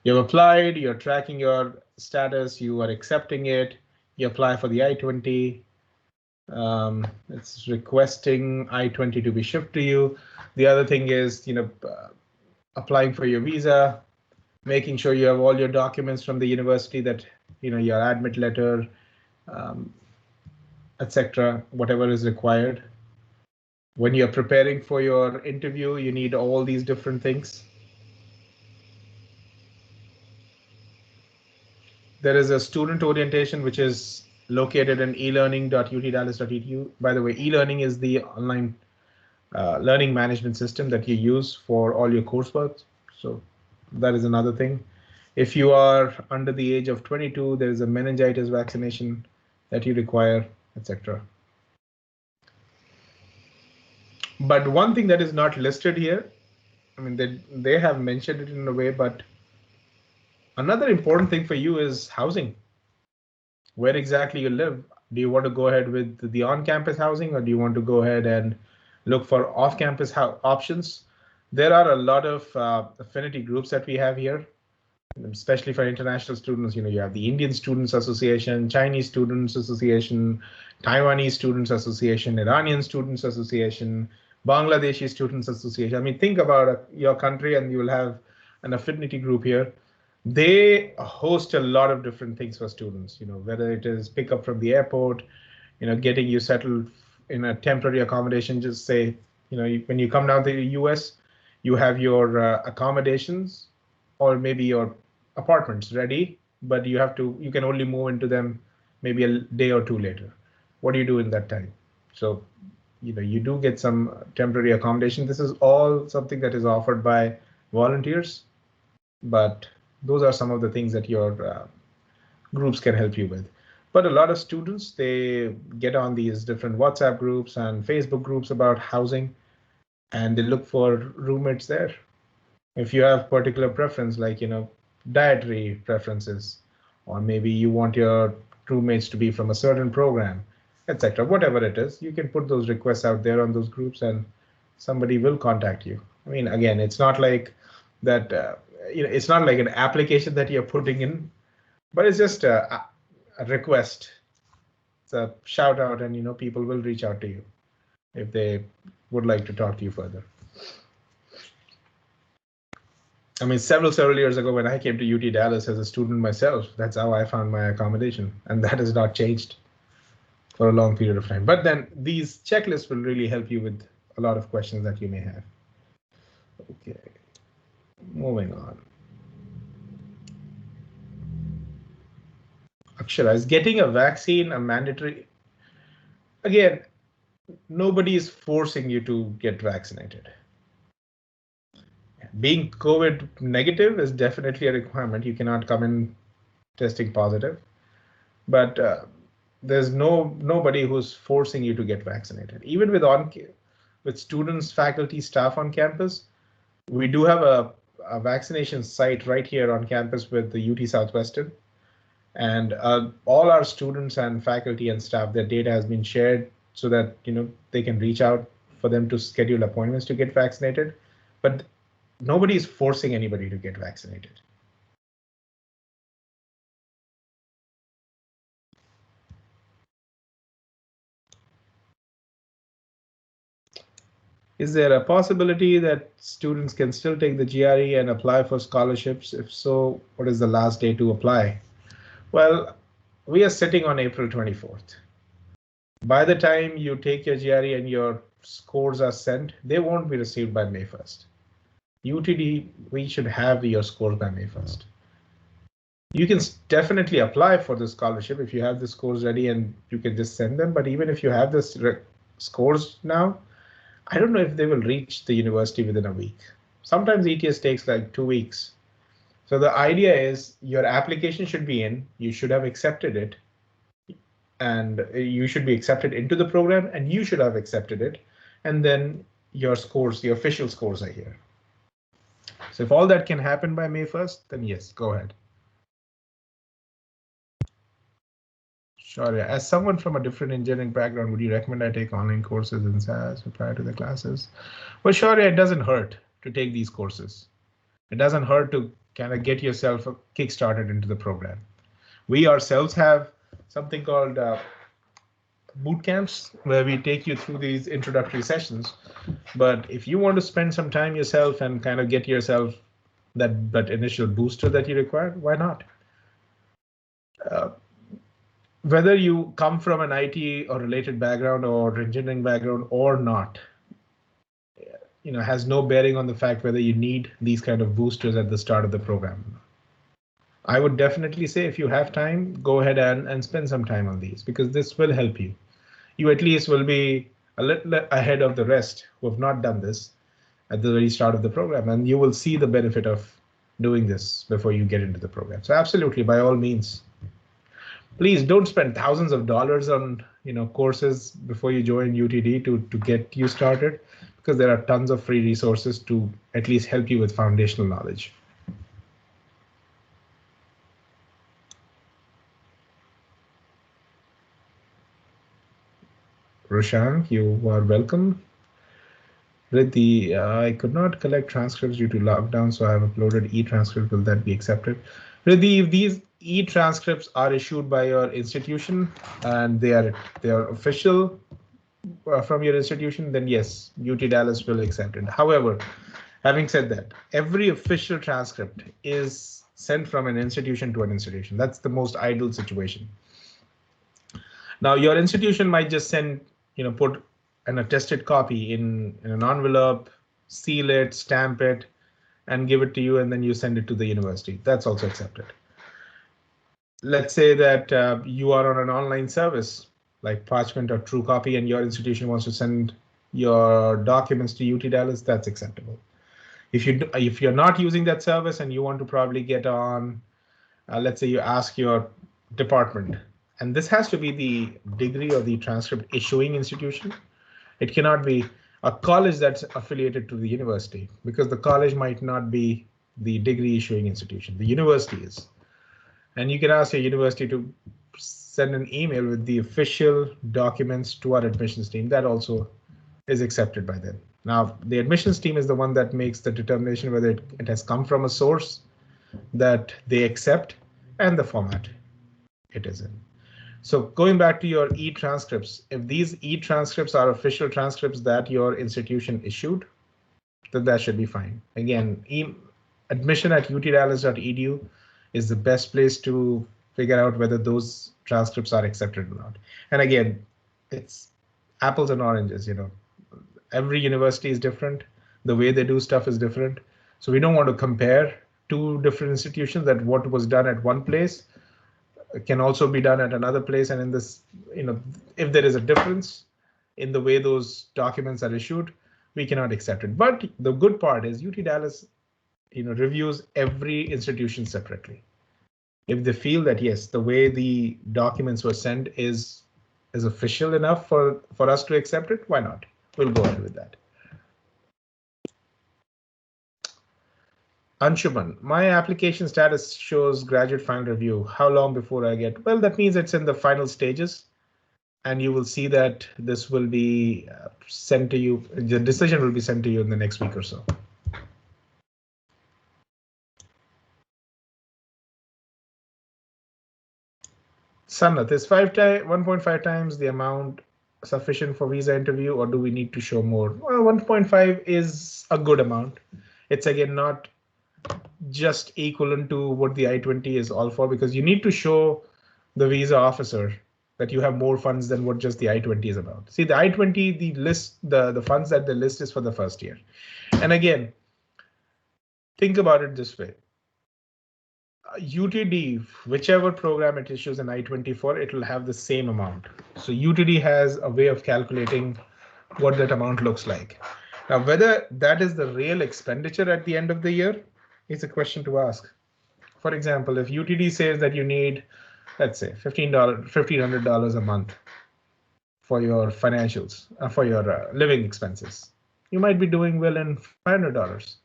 you've applied, you're tracking your status, you are accepting it, you apply for the I-20. It's requesting I-20 to be shipped to you. The other thing is, applying for your visa, making sure you have all your documents from the university, that your admit letter, etc., whatever is required. When you're preparing for your interview, you need all these different things. There is a student orientation, which is located in elearning.utdallas.edu. By the way, e-learning is the online learning management system that you use for all your coursework. So that is another thing. If you are under the age of 22, there is a meningitis vaccination that you require, etc. But one thing that is not listed here, I mean, they have mentioned it in a way, but another important thing for you is housing. Where exactly you live. Do you want to go ahead with the on-campus housing, or do you want to go ahead and look for off-campus options? There are a lot of affinity groups that we have here, especially for international students. You have the Indian Students Association, Chinese Students Association, Taiwanese Students Association, Iranian Students Association, Bangladeshi Students Association. I mean, think about your country and you will have an affinity group here. They host a lot of different things for students, whether it is pick up from the airport, getting you settled in a temporary accommodation. Just say, when you come down to the US, you have your accommodations or maybe your apartments ready, but you can only move into them maybe a day or two later. What do you do in that time? So, you do get some temporary accommodation. This is all something that is offered by volunteers, but those are some of the things that your groups can help you with. But a lot of students, they get on these different WhatsApp groups and Facebook groups about housing, and they look for roommates there. If you have particular preference, like, dietary preferences, or maybe you want your roommates to be from a certain program, etc. Whatever it is, you can put those requests out there on those groups and somebody will contact you. I mean, again, it's not like that, it's not like an application that you're putting in, but it's just a request. It's a shout out, and people will reach out to you if they would like to talk to you further. I mean, several years ago when I came to UT Dallas as a student myself, that's how I found my accommodation, and that has not changed for a long period of time. But then these checklists will really help you with a lot of questions that you may have. Okay, moving on. Akshara, is getting a vaccine a mandatory? Again, nobody is forcing you to get vaccinated. Being COVID negative is definitely a requirement. You cannot come in testing positive, but there's nobody who's forcing you to get vaccinated. Even with students, faculty, staff on campus, we do have a vaccination site right here on campus with the UT Southwestern, and all our students and faculty and staff, their data has been shared so that they can reach out for them to schedule appointments to get vaccinated, but nobody is forcing anybody to get vaccinated. Is there a possibility that students can still take the GRE and apply for scholarships? If so, what is the last day to apply? Well, we are sitting on April 24th. By the time you take your GRE and your scores are sent, they won't be received by May 1st. UTD, we should have your scores by May 1st. You can definitely apply for the scholarship if you have the scores ready and you can just send them. But even if you have the scores now, I don't know if they will reach the university within a week. Sometimes ETS takes like 2 weeks. So the idea is your application should be in, you should have accepted it, and you should be accepted into the program, and you should have accepted it. And then your scores, the official scores are here. So if all that can happen by May 1st, then yes, go ahead. Sure. As someone from a different engineering background, would you recommend I take online courses in SAS prior to the classes? Well, sure, it doesn't hurt to take these courses. It doesn't hurt to kind of get yourself kickstarted into the program. We ourselves have something called boot camps where we take you through these introductory sessions. But if you want to spend some time yourself and kind of get yourself that initial booster that you require, why not? Whether you come from an IT or related background or engineering background or not, has no bearing on the fact whether you need these kind of boosters at the start of the program. I would definitely say if you have time, go ahead and spend some time on these, because this will help you. You at least will be a little ahead of the rest who have not done this at the very start of the program, and you will see the benefit of doing this before you get into the program. So absolutely, by all means. Please don't spend thousands of dollars on courses before you join UTD to get you started, because there are tons of free resources to at least help you with foundational knowledge. Roshan, you are welcome. Riddhi, I could not collect transcripts due to lockdown, so I have uploaded e-transcript. Will that be accepted? Riddhi, if these e-transcripts are issued by your institution and they are official from your institution, then yes, UT Dallas will accept it. However, having said that, every official transcript is sent from an institution to an institution. That's the most ideal situation. Now, your institution might just send, put an attested copy in an envelope, seal it, stamp it, and give it to you, and then you send it to the university. That's also accepted. Let's say that you are on an online service like Parchment or TrueCopy, and your institution wants to send your documents to UT Dallas, that's acceptable. If you're not using that service and you want to probably get on, let's say you ask your department, and this has to be the degree or the transcript issuing institution. It cannot be a college that's affiliated to the university, because the college might not be the degree issuing institution, the university is. And you can ask your university to send an email with the official documents to our admissions team. That also is accepted by them. Now, the admissions team is the one that makes the determination whether it has come from a source that they accept and the format it is in. So going back to your e-transcripts, if these e-transcripts are official transcripts that your institution issued, then that should be fine. Again, admission at utdallas.edu is the best place to figure out whether those transcripts are accepted or not. And again, it's apples and oranges, you know. Every university is different. The way they do stuff is different. So we don't want to compare two different institutions, that what was done at one place can also be done at another place. And in this, you know, if there is a difference in the way those documents are issued, we cannot accept it. But the good part is UT Dallas, you know, reviews every institution separately. If they feel that yes, the way the documents were sent is official enough for us to accept it, why not? We'll go ahead with that. Anshuman, my application status shows graduate final review. How long before I get? Well, that means it's in the final stages. And you will see that this will be sent to you. The decision will be sent to you in the next week or so. Sanat, is 1.5 times the amount sufficient for visa interview, or do we need to show more? Well, 1.5 is a good amount. It's again not just equivalent to what the I-20 is all for, because you need to show the visa officer that you have more funds than what just the I-20 is about. See, the I-20, the list, the funds that they list is for the first year. And again, think about it this way. UTD, whichever program it issues an I-20 for, it will have the same amount. So UTD has a way of calculating what that amount looks like. Now, whether that is the real expenditure at the end of the year is a question to ask. For example, if UTD says that you need, let's say, $1,500 a month for your financials, for your living expenses, you might be doing well in $500.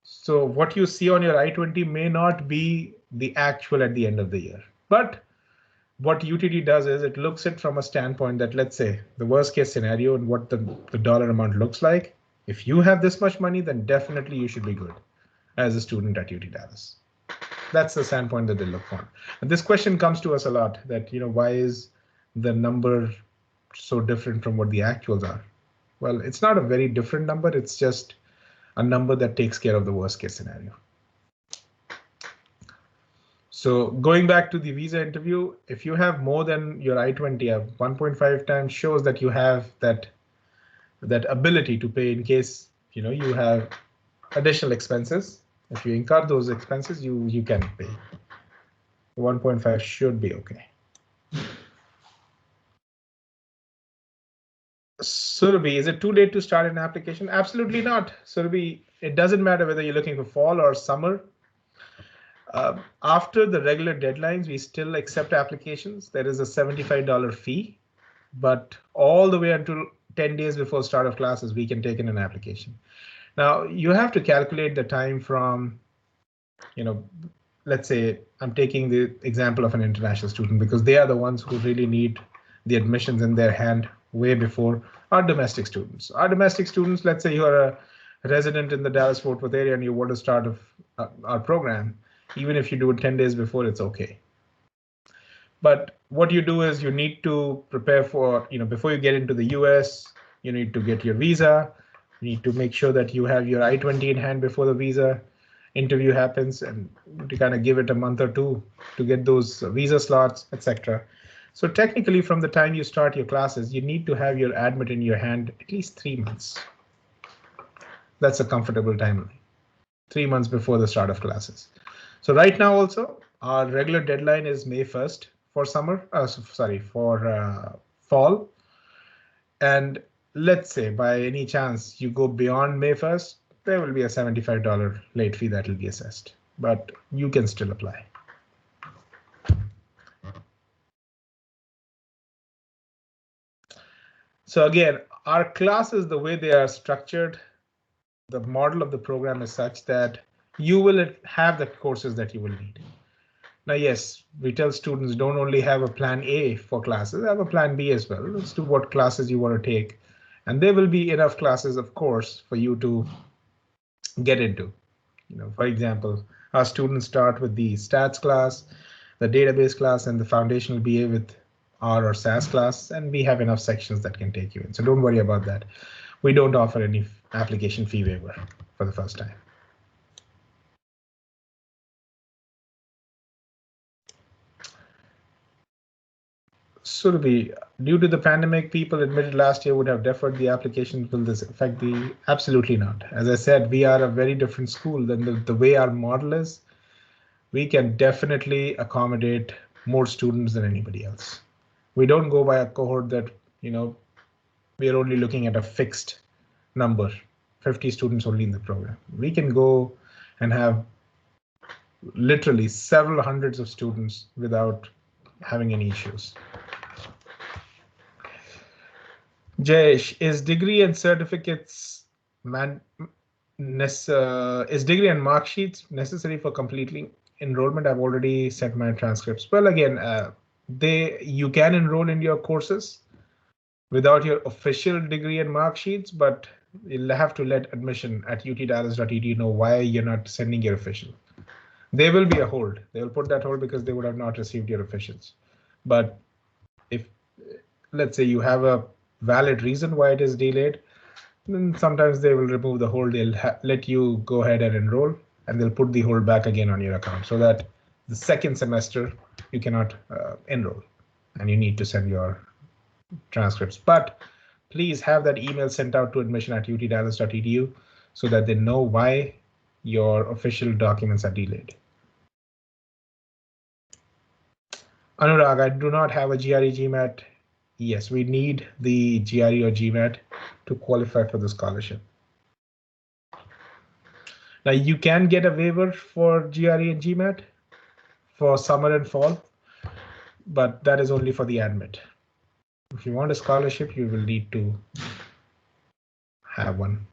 So what you see on your I-20 may not be the actual at the end of the year. But what UTD does is it looks at from a standpoint that, let's say, the worst case scenario and what the dollar amount looks like. If you have this much money, then definitely you should be good as a student at UT Dallas. That's the standpoint that they look for. And this question comes to us a lot, that, you know, why is the number so different from what the actuals are? Well, it's not a very different number. It's just a number that takes care of the worst case scenario. So going back to the visa interview, if you have more than your I-20, 1.5 times shows that you have that ability to pay in case, you know, you have additional expenses. If you incur those expenses, you can pay. 1.5 should be okay. Surabhi, is it too late to start an application? Absolutely not. Surabhi, it doesn't matter whether you're looking for fall or summer. After the regular deadlines, we still accept applications. There is a $75 fee, but all the way until 10 days before start of classes, we can take in an application. Now, you have to calculate the time from, you know, let's say I'm taking the example of an international student because they are the ones who really need the admissions in their hand way before our domestic students. Our domestic students, let's say you are a resident in the Dallas-Fort Worth area and you want to start our program, even if you do it 10 days before, it's okay. But what you do is you need to prepare for, you know, before you get into the US, you need to get your visa. You need to make sure that you have your I-20 in hand before the visa interview happens, and to kind of give it a month or two to get those visa slots, etc. So technically, from the time you start your classes, you need to have your admit in your hand at least 3 months. That's a comfortable timeline. 3 months before the start of classes. So right now also, our regular deadline is May 1st for fall. And let's say by any chance you go beyond May 1st, there will be a $75 late fee that will be assessed, but you can still apply. So again, our classes, the way they are structured, the model of the program is such that you will have the courses that you will need. Now, yes, we tell students don't only have a plan A for classes, have a plan B as well. Let's do what classes you want to take. And there will be enough classes, of course, for you to get into. For example, our students start with the stats class, the database class, and the foundational BA with R or SAS class, and we have enough sections that can take you in. So don't worry about that. We don't offer any application fee waiver for the first time. So due to the pandemic, people admitted last year would have deferred the application. Will this affect the? Absolutely not. As I said, we are a very different school than the way our model is. We can definitely accommodate more students than anybody else. We don't go by a cohort that, we are only looking at a fixed number, 50 students only in the program. We can go and have literally several hundreds of students without having any issues. Jayesh, is degree and certificates is degree and mark sheets necessary for completing enrollment? I've already sent my transcripts. Well, again, you can enroll in your courses without your official degree and mark sheets, but you'll have to let admission at utdallas.edu know why you're not sending your official. There will be a hold. They will put that hold because they would have not received your officials. But if, let's say, you have a valid reason why it is delayed, then sometimes they will remove the hold. They'll let you go ahead and enroll, and they'll put the hold back again on your account so that the second semester you cannot enroll and you need to send your transcripts. But please have that email sent out to admission@utdallas.edu so that they know why your official documents are delayed. Anurag, I do not have a GRE GMAT. Yes, we need the GRE or GMAT to qualify for the scholarship. Now you can get a waiver for GRE and GMAT for summer and fall, but that is only for the admit. If you want a scholarship, you will need to have one.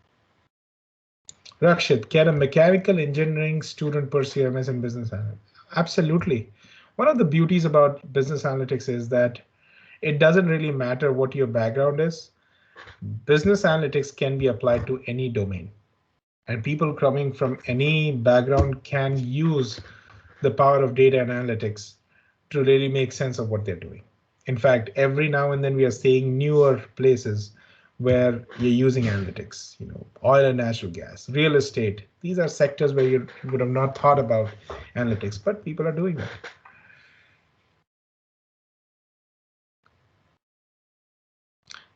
Rakshit, can a mechanical engineering student pursue MS in business analytics? Absolutely. One of the beauties about business analytics is that it doesn't really matter what your background is. Business analytics can be applied to any domain, and people coming from any background can use the power of data and analytics to really make sense of what they're doing. In fact, every now and then we are seeing newer places where you're using analytics, oil and natural gas, real estate. These are sectors where you would have not thought about analytics, but people are doing that.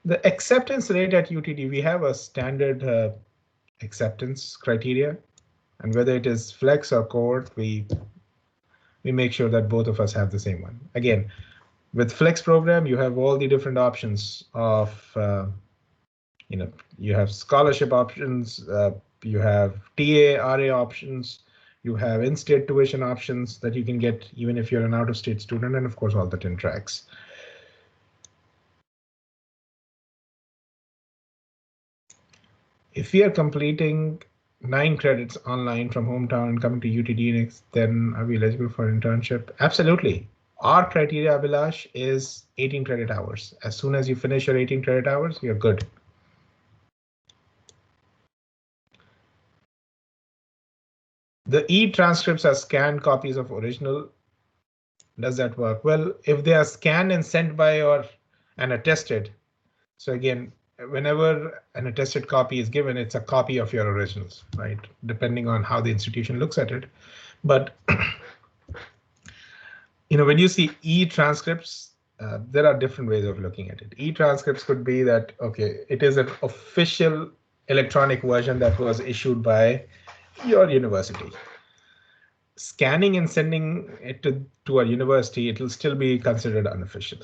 The acceptance rate at UTD, we have a standard acceptance criteria, and whether it is flex or cohort, we make sure that both of us have the same one. Again, with flex program, you have all the different options of, you have scholarship options, you have TA, RA options, you have in-state tuition options that you can get even if you're an out-of-state student, and of course all the 10 tracks. If we are completing 9 credits online from hometown and coming to UTD next, then are we eligible for internship? Absolutely. Our criteria, Abhilash, is 18 credit hours. As soon as you finish your 18 credit hours, you're good. The e-transcripts are scanned copies of original. Does that work? Well, if they are scanned and sent by and attested, so again, whenever an attested copy is given, it's a copy of your originals, right? Depending on how the institution looks at it. But when you see e-transcripts, there are different ways of looking at it. E-transcripts could be that, okay, it is an official electronic version that was issued by your university. Scanning and sending it to a university, it will still be considered unofficial.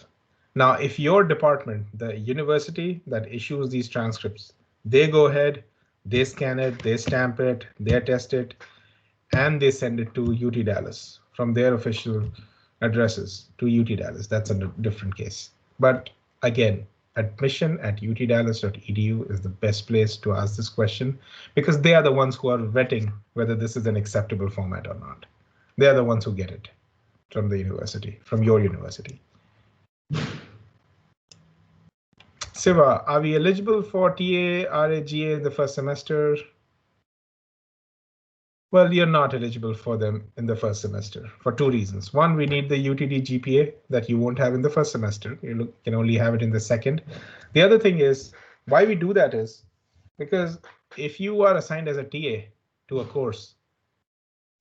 Now, if your department, the university that issues these transcripts, they go ahead, they scan it, they stamp it, they attest it, and they send it to UT Dallas from their official addresses to UT Dallas, that's a different case. But again, admission@utdallas.edu is the best place to ask this question, because they are the ones who are vetting whether this is an acceptable format or not. They are the ones who get it from the university, from your university. Siva, are we eligible for TA, RAGA in the first semester? Well, you're not eligible for them in the first semester for two reasons. One, we need the UTD GPA that you won't have in the first semester. You can only have it in the second. The other thing is, why we do that is because if you are assigned as a TA to a course,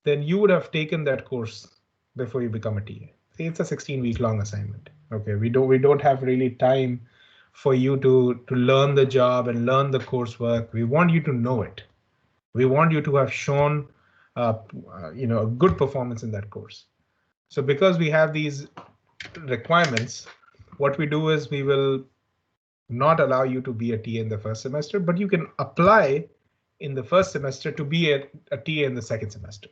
then you would have taken that course before you become a TA. See, it's a 16-week long assignment. Okay, we don't have really time for you to learn the job and learn the coursework. We want you to know it. We want you to have shown a good performance in that course. So because we have these requirements, what we do is we will not allow you to be a TA in the first semester, but you can apply in the first semester to be a TA in the second semester.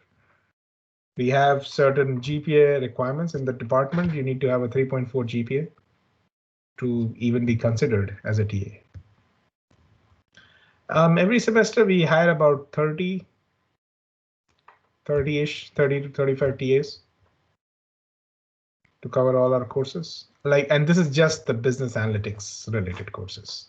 We have certain GPA requirements in the department. You need to have a 3.4 GPA to even be considered as a TA. Every semester we hire about 30-ish, 30 to 35 TAs to cover all our courses. And this is just the business analytics related courses.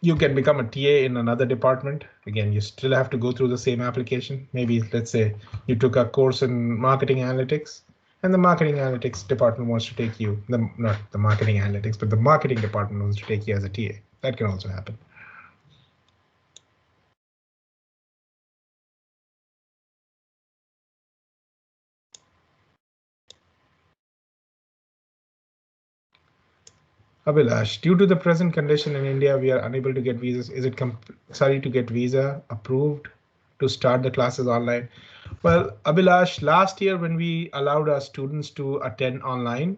You can become a TA in another department. Again, you still have to go through the same application. Maybe let's say you took a course in marketing analytics, and the marketing analytics department wants to take you, not the marketing analytics, but the marketing department wants to take you as a TA. That can also happen. Abhilash, due to the present condition in India, we are unable to get visas. Is it compulsory to get visa approved to start the classes online? Well, Abhilash, last year when we allowed our students to attend online,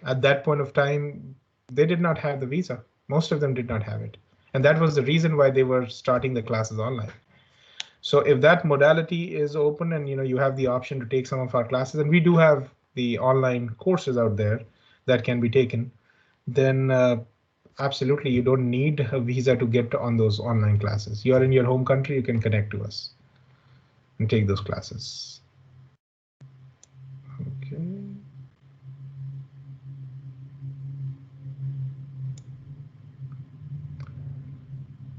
at that point of time, they did not have the visa. Most of them did not have it. And that was the reason why they were starting the classes online. So if that modality is open and you have the option to take some of our classes, and we do have the online courses out there that can be taken, then absolutely you don't need a visa to get on those online classes. You are in your home country, you can connect to us and take those classes. Okay.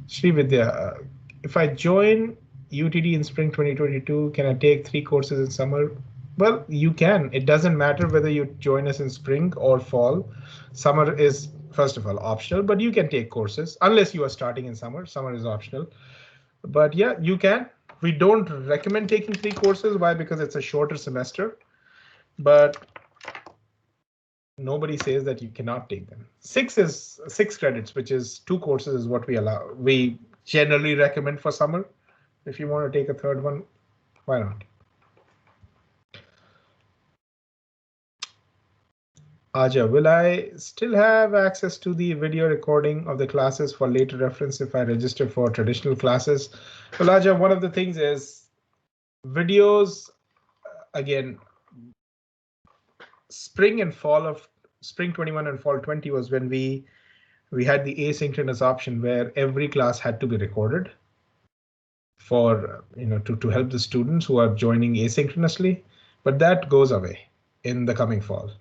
Sri Vidya, if I join UTD in spring 2022, can I take 3 courses in summer? Well, you can. It doesn't matter whether you join us in spring or fall. Summer is, first of all, optional, but you can take courses unless you are starting in summer. Summer is optional. But yeah, you can. We don't recommend taking 3 courses. Why? Because it's a shorter semester. But nobody says that you cannot take them. 6 credits, which is 2 courses, is what we allow. We generally recommend for summer. If you want to take a third one, why not? Aja, will I still have access to the video recording of the classes for later reference if I register for traditional classes? Well, Aja, one of the things is videos, again, spring 21 and fall 20 was when we had the asynchronous option where every class had to be recorded for, to help the students who are joining asynchronously, but that goes away in the coming fall.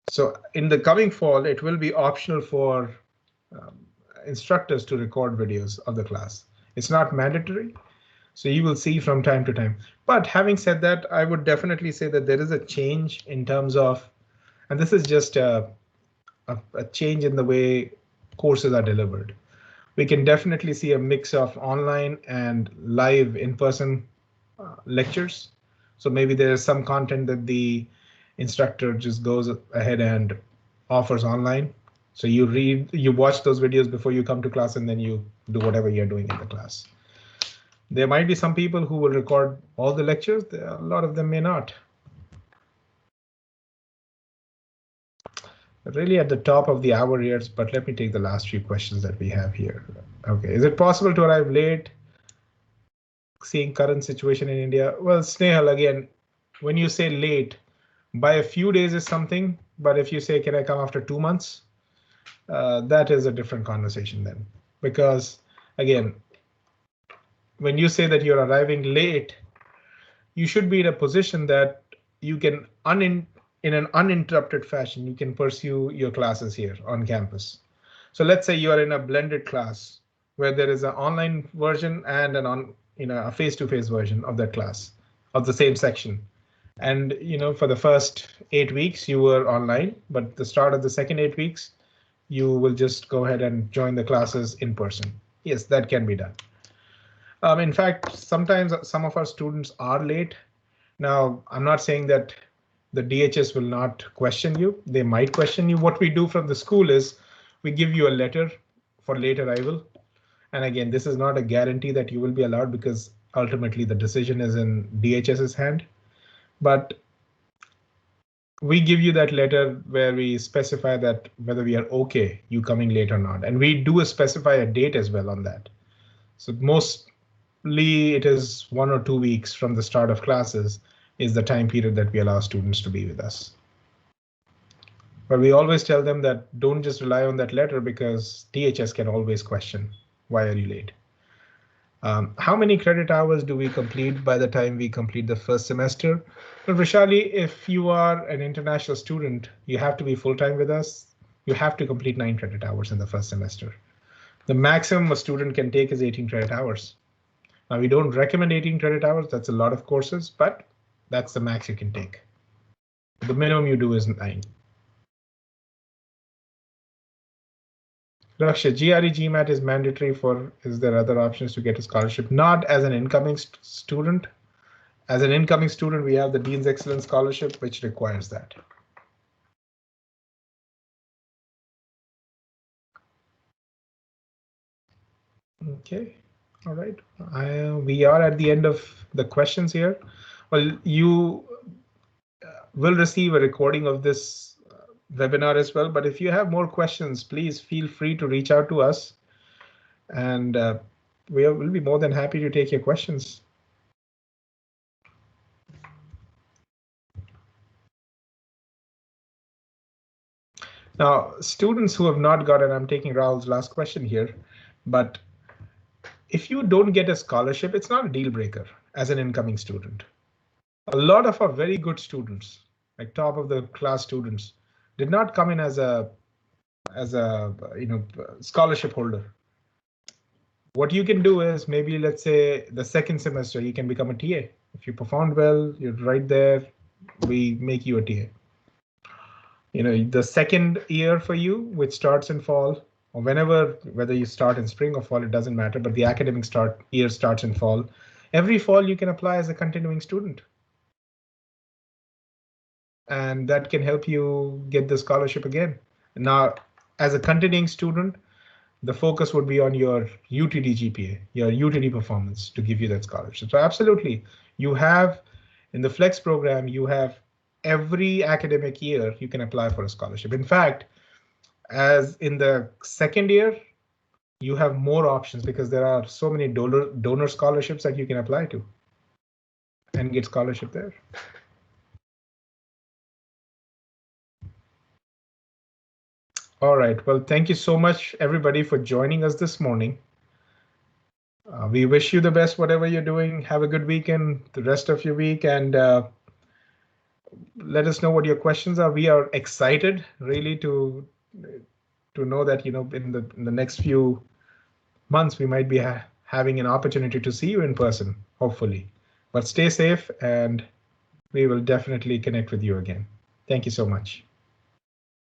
So in the coming fall, it will be optional for instructors to record videos of the class. It's not mandatory, so you will see from time to time. But having said that, I would definitely say that there is a change in terms of, and this is just a change in the way courses are delivered. We can definitely see a mix of online and live in-person lectures. So maybe there is some content that the instructor just goes ahead and offers online. So you watch those videos before you come to class, and then you do whatever you're doing in the class. There might be some people who will record all the lectures. A lot of them may not. Really at the top of the hour here, but let me take the last few questions that we have here. Okay, is it possible to arrive late? Seeing current situation in India? Well, Snehal, again, when you say late, by a few days is something, but if you say, can I come after 2 months? that is a different conversation then. Because again, when you say that you're arriving late, you should be in a position that you can in an uninterrupted fashion, you can pursue your classes here on campus. So let's say you are in a blended class where there is an online version and a face-to-face version of that class of the same section. And for the first 8 weeks you were online, but the start of the second 8 weeks, you will just go ahead and join the classes in person. Yes, that can be done. In fact, sometimes some of our students are late. Now, I'm not saying that the DHS will not question you. They might question you. What we do from the school is we give you a letter for late arrival. And again, this is not a guarantee that you will be allowed because ultimately the decision is in DHS's hand. But we give you that letter where we specify that whether we are okay you coming late or not. And we do specify a date as well on that. So mostly it is 1 or 2 weeks from the start of classes is the time period that we allow students to be with us. But we always tell them that don't just rely on that letter because DHS can always question, why are you late? How many credit hours do we complete by the time we complete the first semester? But Vishali, if you are an international student, you have to be full-time with us. You have to complete 9 credit hours in the first semester. The maximum a student can take is 18 credit hours. Now, we don't recommend 18 credit hours. That's a lot of courses, but that's the max you can take. The minimum you do is 9. Raksha, GRE GMAT is mandatory for, is there other options to get a scholarship? Not as an incoming student. As an incoming student, we have the Dean's Excellence Scholarship, which requires that. Okay, all right. We are at the end of the questions here. Well, you will receive a recording of this webinar as well, but if you have more questions, please feel free to reach out to us, and we will be more than happy to take your questions. Now, students who have not gotten, I'm taking Rahul's last question here, but if you don't get a scholarship, it's not a deal breaker as an incoming student. A lot of our very good students, like top of the class students, did not come in as a scholarship holder. What you can do is maybe, let's say, the second semester you can become a TA. If you performed well, you're right there, we make you a TA. The second year for you, which starts in fall, or whether you start in spring or fall, it doesn't matter, but the academic year starts in fall. Every fall you can apply as a continuing student. And that can help you get the scholarship again. Now, as a continuing student, the focus would be on your UTD GPA, your UTD performance to give you that scholarship. So absolutely, you have in the Flex program, you have every academic year you can apply for a scholarship. In fact, as in the second year, you have more options because there are so many donor scholarships that you can apply to and get scholarship there. All right, well, thank you so much, everybody, for joining us this morning. We wish you the best, whatever you're doing. Have a good weekend, the rest of your week, and let us know what your questions are. We are excited, really, to know that in the next few months we might be having an opportunity to see you in person, hopefully. But stay safe, and we will definitely connect with you again. Thank you so much.